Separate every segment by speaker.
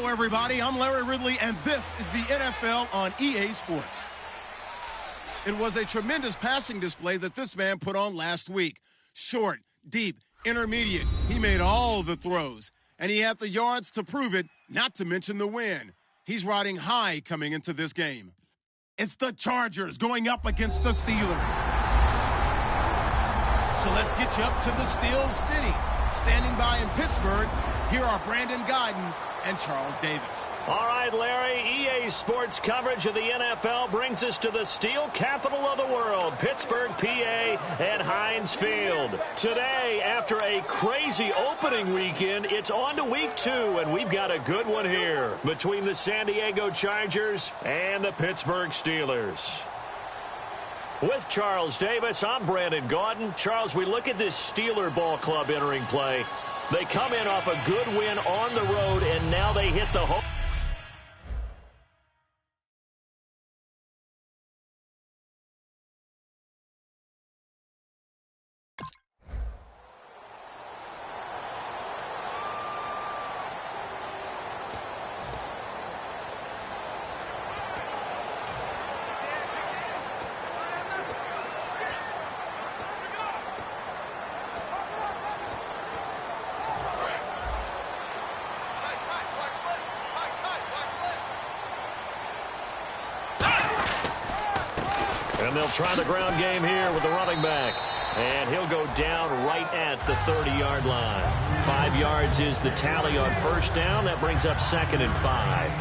Speaker 1: Hello, everybody. I'm Larry Ridley, and this is the NFL on EA Sports. It was a tremendous passing display that this man put on last week. Short, deep, intermediate. He made all the throws, and he had the yards to prove it, not to mention the win. He's riding high coming into this game. It's the Chargers going up against the Steelers. So let's get you up to the Steel City. Standing by in Pittsburgh, here are Brandon Guyton and Charles Davis.
Speaker 2: All right, Larry, EA Sports coverage of the NFL brings us to the steel capital of the world, Pittsburgh, PA, and Heinz Field. Today, after a crazy opening weekend, it's on to week 2, and we've got a good one here between the San Diego Chargers and the Pittsburgh Steelers. With Charles Davis, I'm Brandon Guyton. Charles, we look at this Steeler ball club entering play. They come in off a good win on the road, and now they hit the home. And they'll try the ground game here with the running back. And he'll go down right at the 30-yard line. 5 yards is the tally on first down. That brings up 2nd and 5.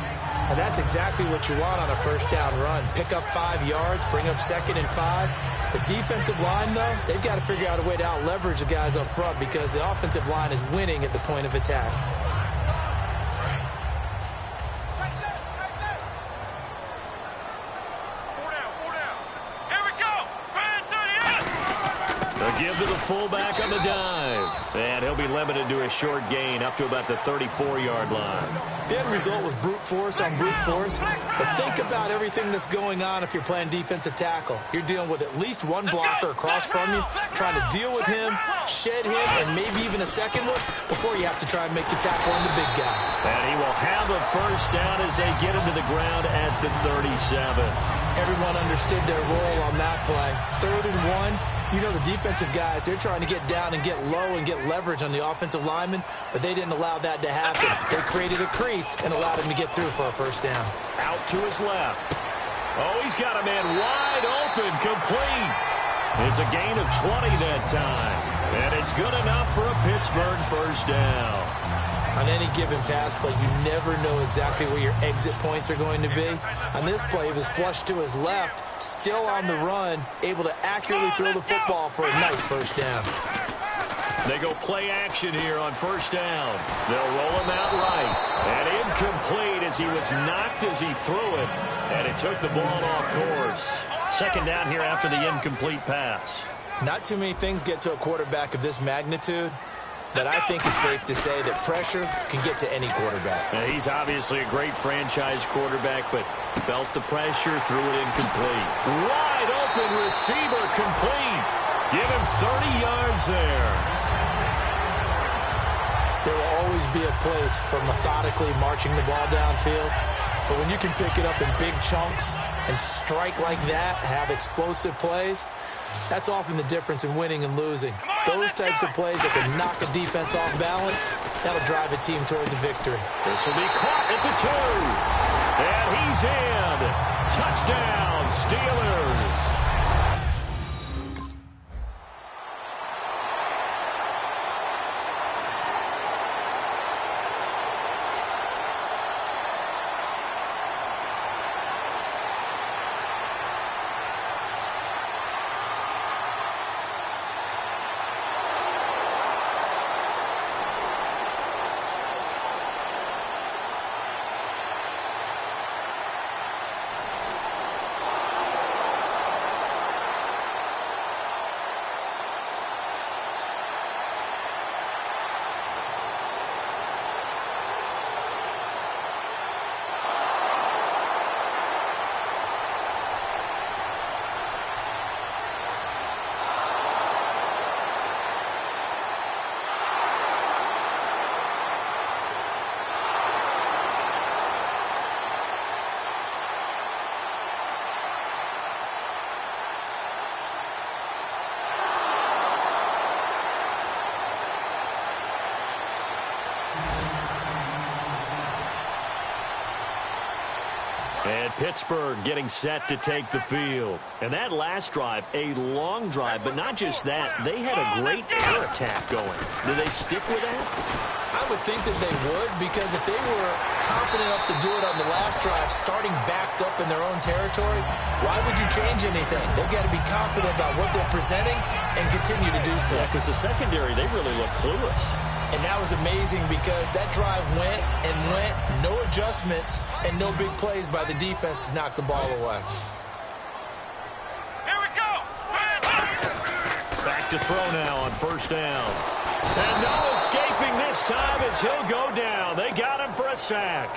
Speaker 3: And that's exactly what you want on a first down run. Pick up 5 yards, bring up 2nd and 5. The defensive line, though, they've got to figure out a way to out-leverage the guys up front because the offensive line is winning at the point of attack.
Speaker 2: Give to the fullback on the dive. And he'll be limited to a short gain up to about the 34-yard line.
Speaker 3: The end result was brute force on brute force. But think about everything that's going on if you're playing defensive tackle. You're dealing with at least one blocker across from you, trying to deal with him, shed him, and maybe even a second look before you have to try and make the tackle on the big guy.
Speaker 2: And he will have a first down as they get him to the ground at the 37.
Speaker 3: Everyone understood their role on that play. 3rd and 1. You know, the defensive guys, they're trying to get down and get low and get leverage on the offensive lineman, but they didn't allow that to happen. They created a crease and allowed him to get through for a first down.
Speaker 2: Out to his left. Oh, he's got a man wide open, complete. It's a gain of 20 that time. And it's good enough for a Pittsburgh first down.
Speaker 3: On any given pass play, you never know exactly where your exit points are going to be. On this play, he was flushed to his left, still on the run, able to accurately throw the football for a nice first down.
Speaker 2: They go play action here on first down. They'll roll him out right. And incomplete as he was knocked as he threw it. And it took the ball off course. 2nd down here after the incomplete pass.
Speaker 3: Not too many things get to a quarterback of this magnitude. But I think it's safe to say that pressure can get to any quarterback.
Speaker 2: He's obviously a great franchise quarterback, but felt the pressure, threw it incomplete. Wide open receiver, complete. Give him 30 yards there.
Speaker 3: There will always be a place for methodically marching the ball downfield. But when you can pick it up in big chunks and strike like that, have explosive plays, that's often the difference in winning and losing. Those types of plays that can knock a defense off balance, that'll drive a team towards a victory.
Speaker 2: This will be caught at the 2. And he's in. Touchdown, Steelers. And Pittsburgh getting set to take the field. And that last drive, a long drive, but not just that. They had a great air attack going. Do they stick with that?
Speaker 3: I would think that they would, because if they were confident enough to do it on the last drive, starting backed up in their own territory, why would you change anything? They've got to be confident about what they're presenting and continue to do so.
Speaker 2: Yeah, because the secondary, they really look clueless.
Speaker 3: And that was amazing because that drive went and went, no adjustments, and no big plays by the defense to knock the ball away.
Speaker 4: Here we go!
Speaker 2: Back to throw now on first down. And no escaping this time as he'll go down. They got him for a sack.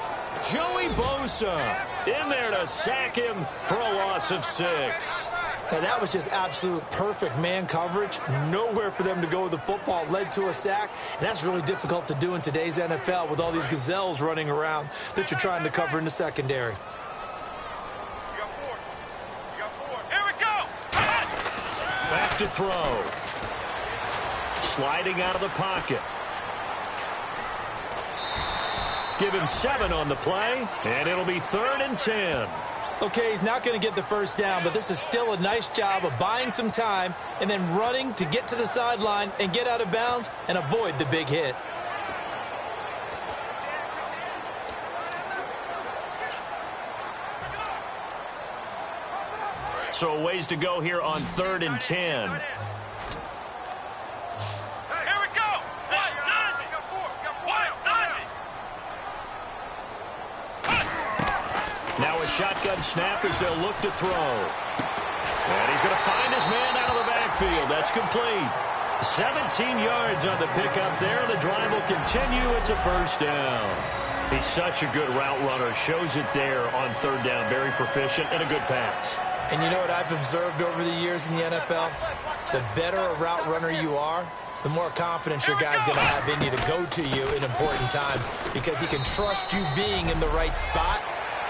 Speaker 2: Joey Bosa in there to sack him for a loss of 6.
Speaker 3: Now, that was just absolute perfect man coverage. Nowhere for them to go with the football. Led to a sack. And that's really difficult to do in today's NFL with all these gazelles running around that you're trying to cover in the secondary.
Speaker 4: Here we go!
Speaker 2: Back to throw. Sliding out of the pocket. Give him 7 on the play, and it'll be 3rd and 10.
Speaker 3: Okay, he's not going to get the first down, but this is still a nice job of buying some time and then running to get to the sideline and get out of bounds and avoid the big hit.
Speaker 2: So a ways to go here on 3rd and 10. Now a shotgun snap as they'll look to throw. And he's going to find his man out of the backfield. That's complete. 17 yards on the pickup there. The drive will continue. It's a first down. He's such a good route runner. Shows it there on 3rd down. Very proficient and a good pass.
Speaker 3: And you know what I've observed over the years in the NFL? The better a route runner you are, the more confidence your guy's going to have in you to go to you in important times because he can trust you being in the right spot.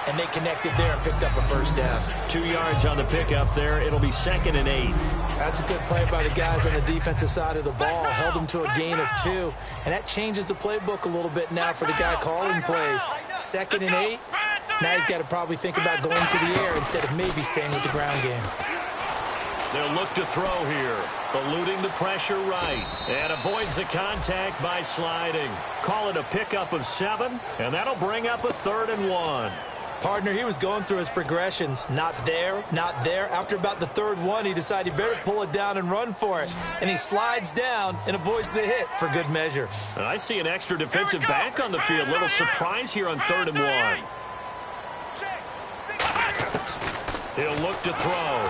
Speaker 3: And they connected there and picked up a first down.
Speaker 2: 2 yards on the pickup there. It'll be 2nd and 8.
Speaker 3: That's a good play by the guys on the defensive side of the ball. Held them to a gain of 2. And that changes the playbook a little bit now for the guy calling plays. 2nd and 8. Now he's got to probably think about going to the air instead of maybe staying with the ground game.
Speaker 2: They'll look to throw here. Eluding the pressure right. And avoids the contact by sliding. Call it a pickup of 7. And that'll bring up a 3rd and 1.
Speaker 3: Partner, he was going through his progressions. Not there, not there. After about the 3rd one, he decided he better pull it down and run for it. And he slides down and avoids the hit for good measure.
Speaker 2: I see an extra defensive back on the field. Little surprise here on 3rd and 1. He'll look to throw.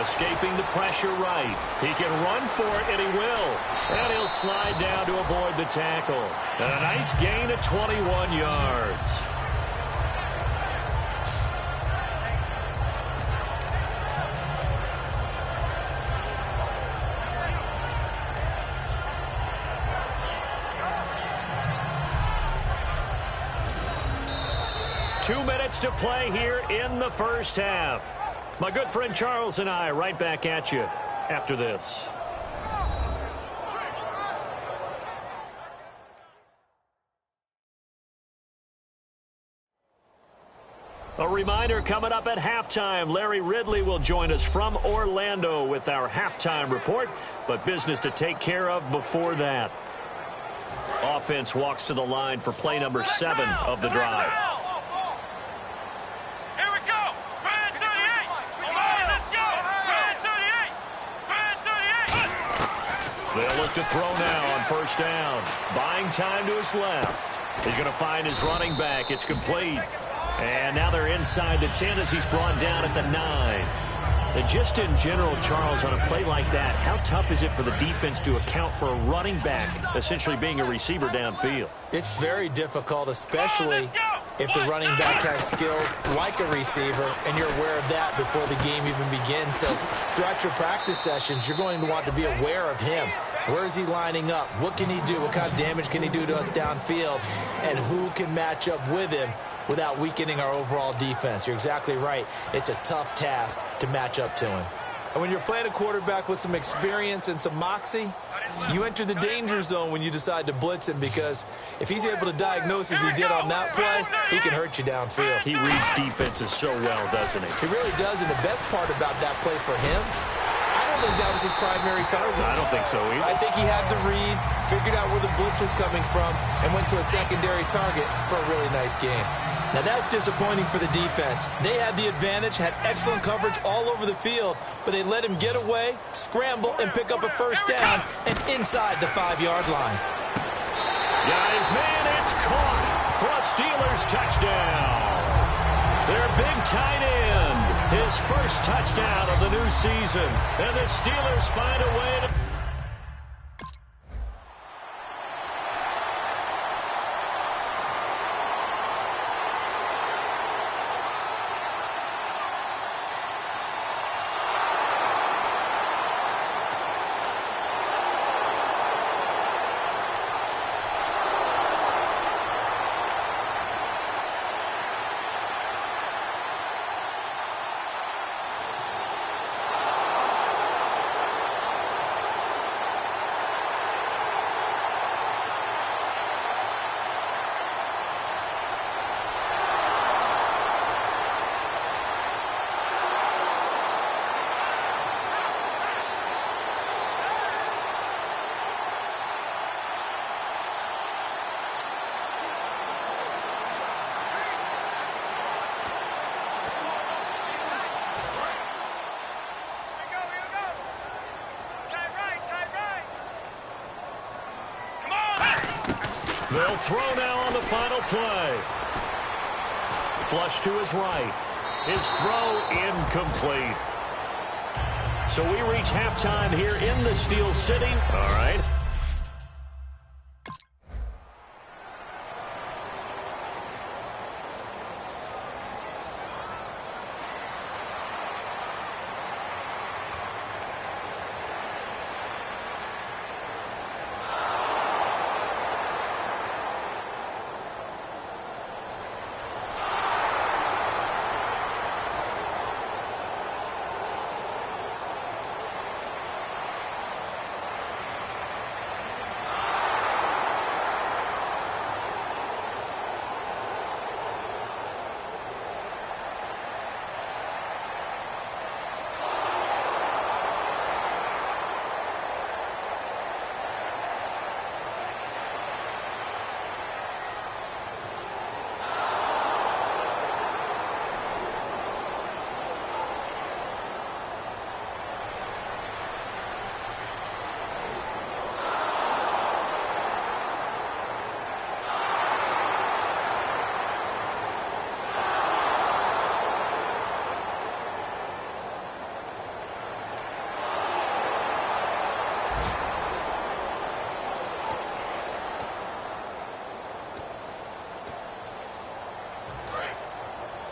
Speaker 2: Escaping the pressure right. He can run for it, and he will. And he'll slide down to avoid the tackle. And a nice gain of 21 yards. Two minutes to play here in the first half. My good friend Charles and I right back at you after this. A reminder coming up at halftime. Larry Ridley will join us from Orlando with our halftime report, but business to take care of before that. Offense walks to the line for play number 7 of the drive. They'll look to throw now on first down. Buying time to his left. He's going to find his running back. It's complete. And now they're inside the 10 as he's brought down at the 9. And just in general, Charles, on a play like that, how tough is it for the defense to account for a running back essentially being a receiver downfield?
Speaker 3: It's very difficult, especially if the running back has skills like a receiver, and you're aware of that before the game even begins. So throughout your practice sessions, you're going to want to be aware of him. Where is he lining up? What can he do? What kind of damage can he do to us downfield? And who can match up with him without weakening our overall defense? You're exactly right. It's a tough task to match up to him. And when you're playing a quarterback with some experience and some moxie, you enter the danger zone when you decide to blitz him, because if he's able to diagnose as he did on that play, he can hurt you downfield.
Speaker 2: He reads defenses so well, doesn't he?
Speaker 3: He really does, and the best part about that play for him, I don't think that was his primary target.
Speaker 2: I don't think so either.
Speaker 3: I think he had the read, figured out where the blitz was coming from, and went to a secondary target for a really nice game. Now, that's disappointing for the defense. They had the advantage, had excellent coverage all over the field, but they let him get away, scramble, and pick up a first down, and inside the 5-yard line.
Speaker 2: Got his man, it's caught for a Steelers touchdown. Their big tight end, his first touchdown of the new season. And the Steelers find a way to... They'll throw now on the final play. Flush to his right. His throw incomplete. So we reach halftime here in the Steel City. All right.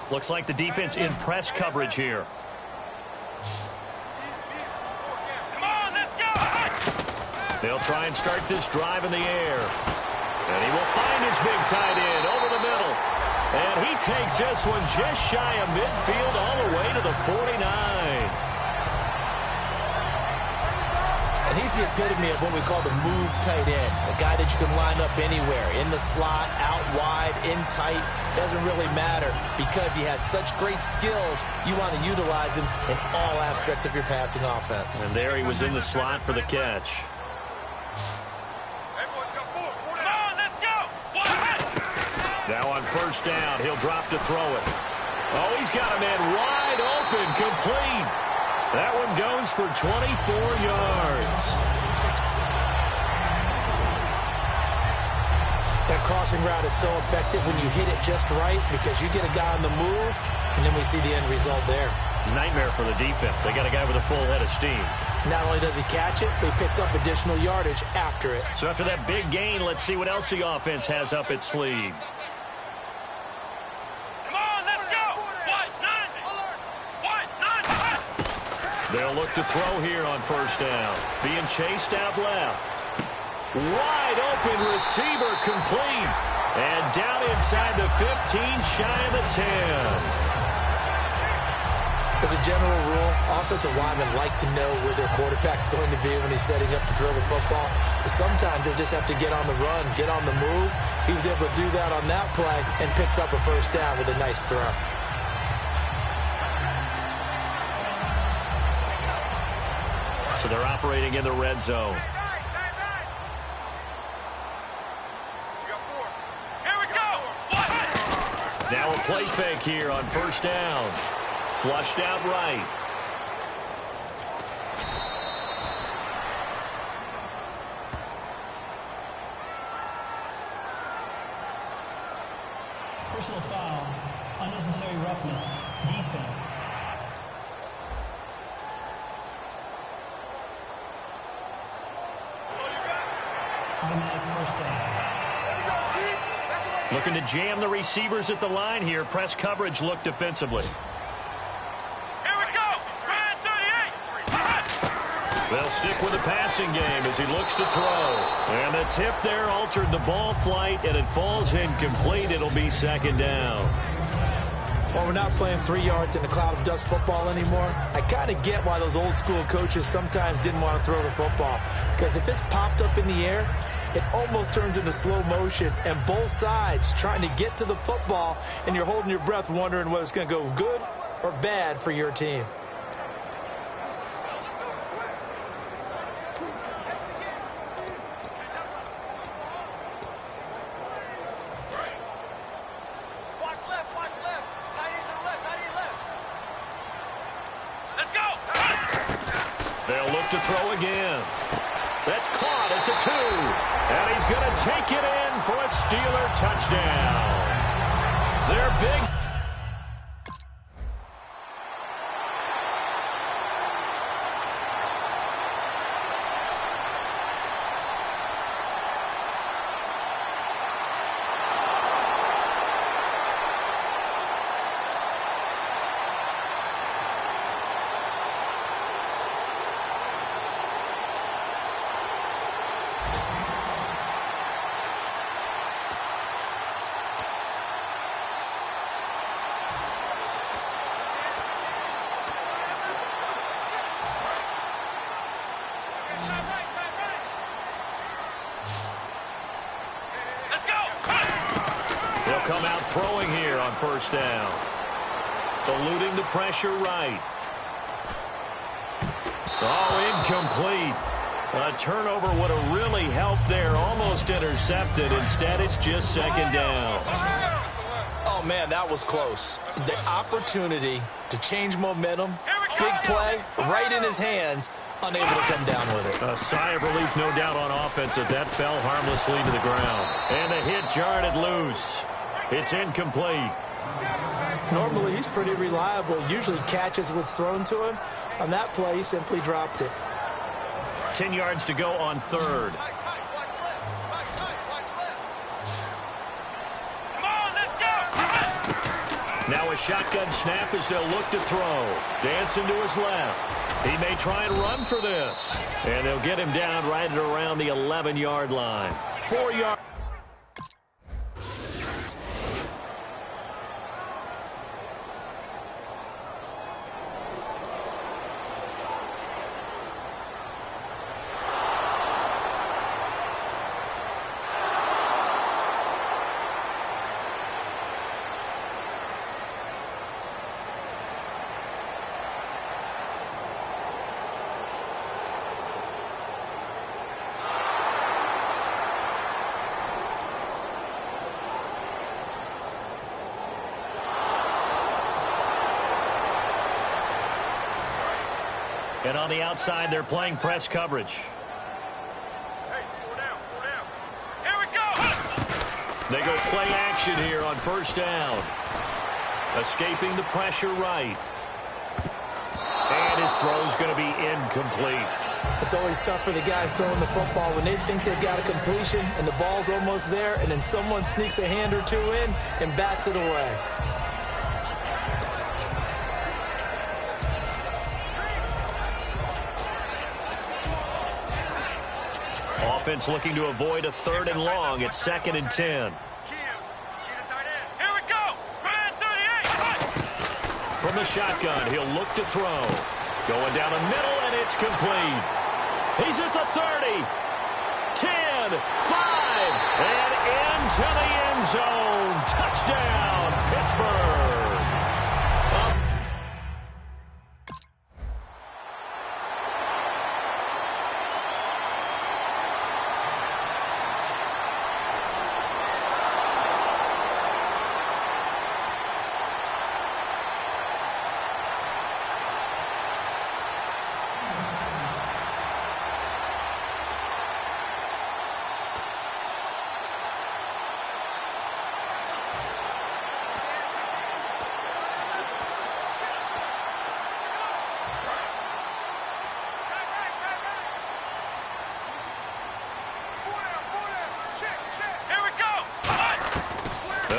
Speaker 2: Looks like the defense in press coverage here.
Speaker 4: Come on, let's go!
Speaker 2: They'll try and start this drive in the air. And he will find his big tight end over the middle. And he takes this one just shy of midfield all the way to the 49.
Speaker 3: And he's the epitome of what we call the move tight end. A guy that you can line up anywhere, in the slot, out wide, in tight. Doesn't really matter because he has such great skills. You want to utilize him in all aspects of your passing offense.
Speaker 2: And there he was in the slot for the catch.
Speaker 4: Come on, let's go!
Speaker 2: Now on first down, he'll drop to throw it. Oh, he's got a man wide open, complete. That one goes for 24 yards.
Speaker 3: That crossing route is so effective when you hit it just right because you get a guy on the move, and then we see the end result there.
Speaker 2: Nightmare for the defense. They got a guy with a full head of steam.
Speaker 3: Not only does he catch it, but he picks up additional yardage after it.
Speaker 2: So after that big gain, let's see what else the offense has up its sleeve. They'll look to throw here on first down. Being chased out left. Wide open receiver complete. And down inside the 15, shy of the 10.
Speaker 3: As a general rule, offensive linemen like to know where their quarterback's going to be when he's setting up to throw the football. But sometimes they just have to get on the run, get on the move. He was able to do that on that play and picks up a first down with a nice throw.
Speaker 2: So they're operating in the red zone.
Speaker 4: Here we go.
Speaker 2: Now a play fake here on first down. Flushed out right.
Speaker 5: Personal foul, unnecessary roughness, defense. Automatic first down.
Speaker 2: Looking to jam the receivers at the line here. Press coverage look defensively.
Speaker 4: Here we go. Red 38.
Speaker 2: They'll stick with the passing game as he looks to throw. And the tip there altered the ball flight, and it falls incomplete. It'll be second down.
Speaker 3: Well, we're not playing 3 yards in a cloud of dust football anymore. I kind of get why those old school coaches sometimes didn't want to throw the football. Because if it's popped up in the air, it almost turns into slow motion, and both sides trying to get to the football, and you're holding your breath wondering whether it's going to go good or bad for your team.
Speaker 4: Watch left. Tight end to the left. Let's go.
Speaker 2: They'll look to throw again. That's caught at the 2. And he's going to take it in for a Steeler touchdown. They're big. They'll come out throwing here on first down. Eluding the pressure right. Oh, incomplete. A turnover would have really helped there. Almost intercepted. Instead, it's just second down.
Speaker 3: Oh, man, that was close. The opportunity to change momentum, big play, right in his hands, unable to come down with it.
Speaker 2: A sigh of relief, no doubt, on offense as that fell harmlessly to the ground. And the hit jarred it loose. It's incomplete.
Speaker 3: Normally, he's pretty reliable. Usually catches what's thrown to him. On that play, he simply dropped it.
Speaker 2: 10 yards to go on third.
Speaker 4: Watch left. Come on, let's go.
Speaker 2: Now a shotgun snap as they'll look to throw. Dancing to his left. He may try and run for this. And they'll get him down right at around the 11-yard line. 4 yards. And on the outside, they're playing press coverage.
Speaker 4: Hey, 4 down. Here we go.
Speaker 2: They go play action here on first down. Escaping the pressure right. And his throw's going to be incomplete.
Speaker 3: It's always tough for the guys throwing the football when they think they've got a completion and the ball's almost there, and then someone sneaks a hand or two in and bats it away.
Speaker 2: Offense looking to avoid a 3rd and long. It's 2nd and 10.
Speaker 4: Here we go. Red 38.
Speaker 2: From the shotgun, he'll look to throw. Going down the middle, and it's complete. He's at the 30. 10, 5, and into the end zone. Touchdown, Pittsburgh.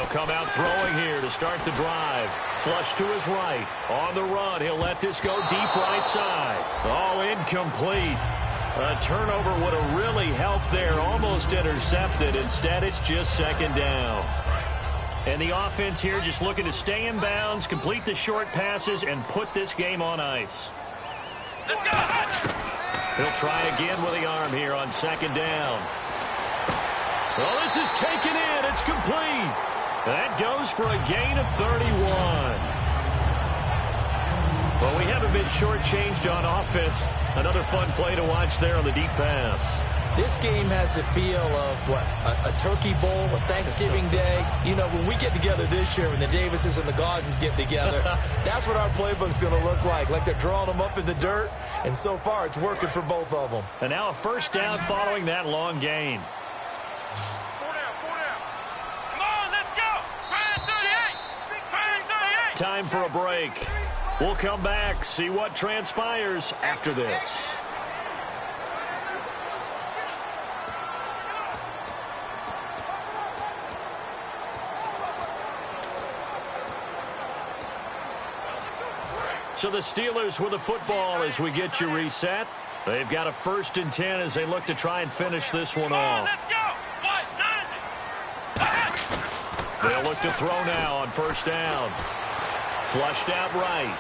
Speaker 2: Come out throwing here to start the drive. Flush to his right. On the run, he'll let this go deep right side. Oh, incomplete. A turnover would have really helped there. Almost intercepted. Instead, it's just second down. And the offense here just looking to stay in bounds, complete the short passes, and put this game on ice.
Speaker 4: Let's go!
Speaker 2: He'll try again with the arm here on second down. Well, this is taken in. It's complete. That goes for a gain of 31. Well, we haven't been shortchanged on offense. Another fun play to watch there on the deep pass.
Speaker 3: This game has the feel of, a turkey bowl, a Thanksgiving day. You know, when we get together this year, when the Davises and the Gaudens get together, that's what our playbook's going to look like they're drawing them up in the dirt, and so far it's working for both of them.
Speaker 2: And now a first down following that long gain. Time for a break. We'll come back, see what transpires after this. So the Steelers with the football as we get you reset. They've got a 1st and 10 as they look to try and finish this one off. They'll look to throw now on 1st down. Flushed out right.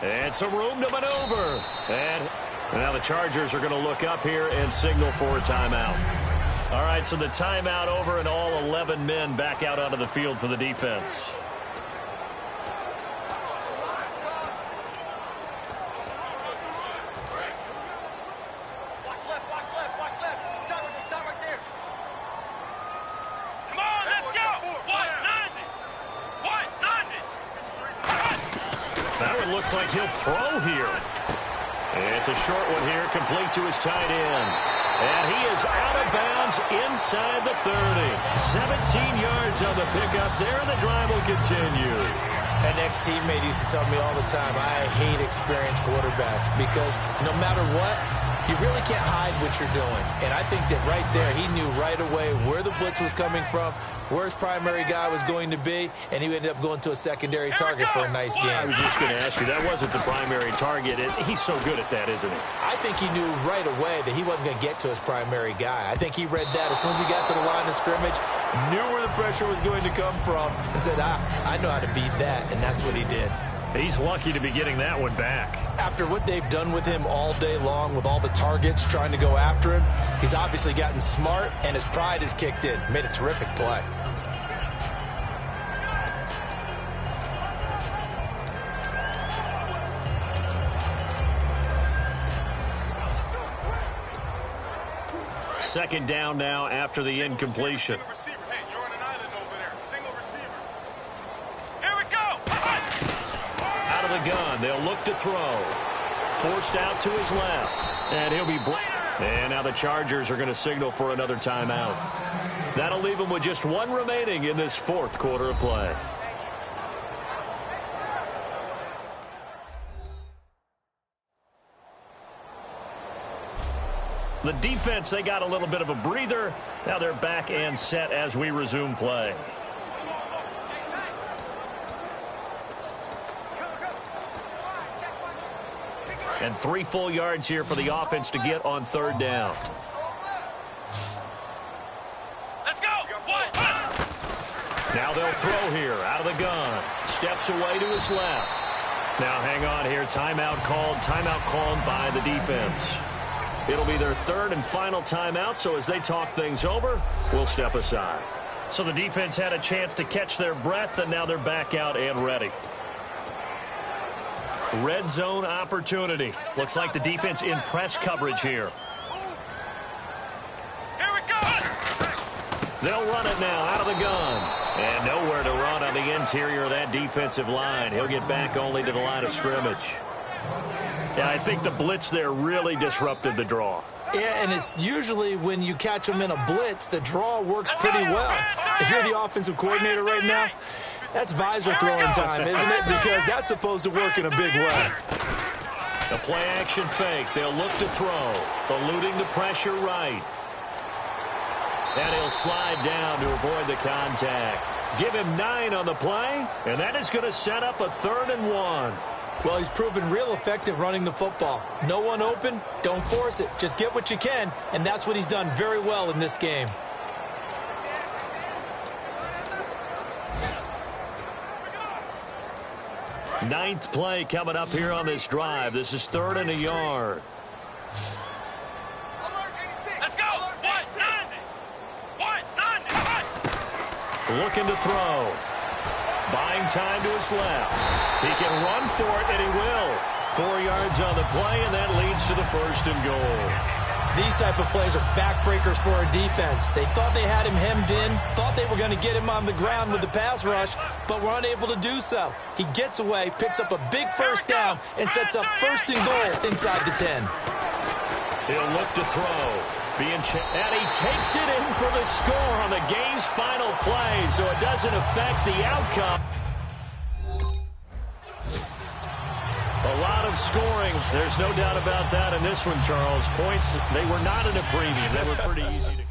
Speaker 2: And some room to maneuver. And now the Chargers are going to look up here and signal for a timeout. All right, so the timeout over and all 11 men back out onto the field for the defense. Looks like he'll throw here. It's a short one here, complete to his tight end. And he is out of bounds inside the 30. 17 yards on the pickup there, and the drive will continue.
Speaker 3: An ex-teammate used to tell me all the time, I hate experienced quarterbacks because no matter what, you really can't hide what you're doing. And I think that right there, he knew right away where the blitz was coming from, where his primary guy was going to be, and he ended up going to a secondary target for a nice game.
Speaker 2: I was just going to ask you, that wasn't the primary target. He's so good at that, isn't he?
Speaker 3: I think he knew right away that he wasn't going to get to his primary guy. I think he read that as soon as he got to the line of scrimmage, knew where the pressure was going to come from, and said, I know how to beat that, and that's what he did.
Speaker 2: He's lucky to be getting that one back.
Speaker 3: After what they've done with him all day long with all the targets trying to go after him, he's obviously gotten smart, and his pride has kicked in. Made a terrific play.
Speaker 2: Second down now after the incompletion. The gun. They'll look to throw. Forced out to his left. And he'll be... And now the Chargers are going to signal for another timeout. That'll leave them with just one remaining in this 4th quarter of play. The defense, they got a little bit of a breather. Now they're back and set as we resume play. And 3 full yards here for the offense to get on 3rd down. Let's go! Now they'll throw here out of the gun. steps away to his left. Now hang on here. Timeout called by the defense. It'll be their third and final timeout, so as they talk things over, we'll step aside. So the defense had a chance to catch their breath, and now they're back out and ready. Red zone opportunity. Looks like the defense in press coverage here.
Speaker 4: Here we go.
Speaker 2: They'll run it now out of the gun. And nowhere to run on the interior of that defensive line. He'll get back only to the line of scrimmage. Yeah, I think the blitz there really disrupted the draw.
Speaker 3: Yeah, and it's usually when you catch them in a blitz, the draw works pretty well. If you're the offensive coordinator right now, that's visor throwing time, isn't it? Because that's supposed to work in a big way.
Speaker 2: The play action fake. They'll look to throw. Eluding the pressure right. And he'll slide down to avoid the contact. Give him 9 on the play, and that is going to set up a 3rd and 1.
Speaker 3: Well, he's proven real effective running the football. No one open, don't force it. Just get what you can, and that's what he's done very well in this game.
Speaker 2: Ninth play coming up here on this drive. This is 3rd and a yard.
Speaker 4: Let's go.
Speaker 2: Looking to throw. Buying time to his left. He can run for it, and he will. 4 yards on the play, and that leads to the 1st and goal.
Speaker 3: These type of plays are backbreakers for our defense. They thought they had him hemmed in, thought they were going to get him on the ground with the pass rush, but were unable to do so. He gets away, picks up a big 1st down, and sets up 1st and goal inside the 10.
Speaker 2: He'll look to throw. And he takes it in for the score on the game's final play, so it doesn't affect the outcome. A lot of scoring. There's no doubt about that in this one, Charles. Points, they were not in a premium. They were pretty easy to